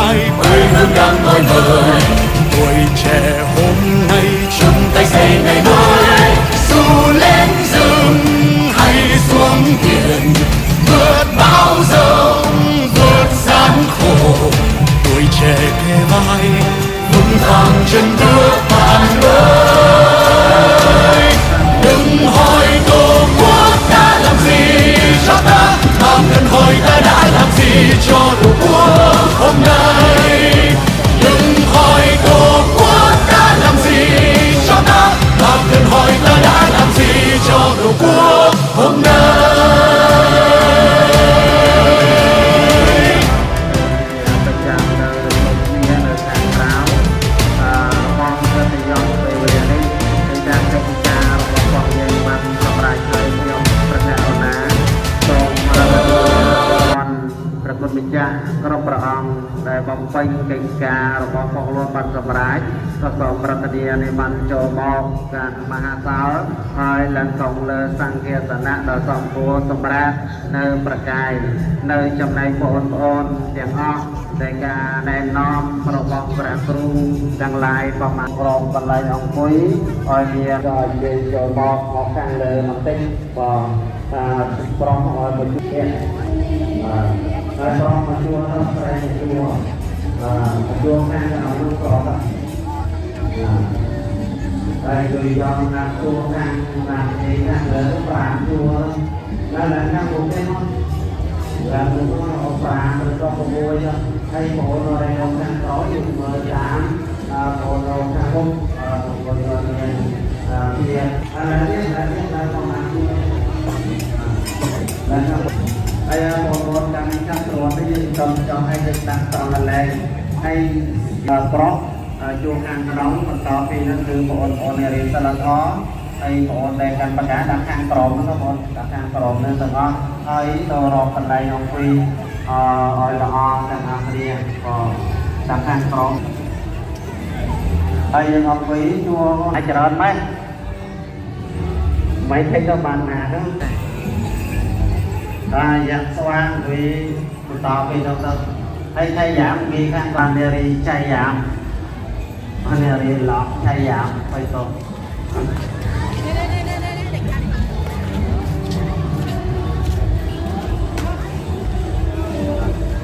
lai quê hương đang ngời ngời tuổi trẻ hôm nay chung tay xây ngày mới dù lên rừng hay xuống biển vượt bão giông vượt gian khổ tuổi trẻ kề vai vững vàng chân bước bạn ơi đừng hỏi tổ quốc đã làm gì cho ta mà cần hỏi ta đã làm gì cho tổ quốc hôm nay đừng hỏi tổ quốc đã làm gì cho ta mà cần hỏi ta đã làm gì cho tổ quốc hôm nay mình cha cóประអង្គដែលបំពេញកិច្ចការរបស់ផងលោកបានសម្រេចក៏សូមប្រតិយានិមន្តចូលមកការមហាសាលហើយឡើងសងលើសង្ឃាសនៈដ៏សំគួរសម្រាប់នៅប្រកាយនៅចំណែកបងប្អូនទាំងអស់ដែលការណែនាំរបស់ព្រះគ្រូទាំងឡាយប្រមាណក្រុមកន្លែងអង្គុយឲ្យមានឲ្យនិយាយចូលមកខាងលើបន្តិចបងប្រុសឲ្យមកជួយហើយប្រងមកជួនប្រែជួនខាងអនុក្រមហើយដូចយ៉ាងណាជួនខាងណានេះណាលើ5ជួនแล้วខាងผมនេះแล้วผมก็เอา5ទៅដល់6ហើយបងប្អូននៅខាងក្រោយយើងមើលតាមបងប្អូនខាងមុខបងប្អូនមានវានេះដល់ប្រមាណជួនแล้วហើយបងប្អូនតាមខាងក្រោយនេះយើងចង់ឲ្យយើងដាក់តឡែងឲ្យប្រុសជួខាងក្រោមបន្តពីនោះគឺបងប្អូនរៀនសិលធម៌ហើយបងប្អូនដែលកាន់បកាដាក់ខាងក្រោមនោះបងប្អូនដាក់ខាងក្រោមនោះទាំងអស់ហើយទៅរកកន្លែងអង្គុយឲ្យល្អទាំងអស់គ្នាក៏ដាក់ខាងក្រោមហើយយើងអង្គុយជួអាចច្រើនម៉េចមិនthấyទៅបានណាទៅតែយ៉ាងស្វាងវាបន្តពីនោះទៅហើយឆៃយ៉ាមវាខាងបានរីឆៃយ៉ាមអានេះរៀនឡោះឆៃយ៉ាមទៅ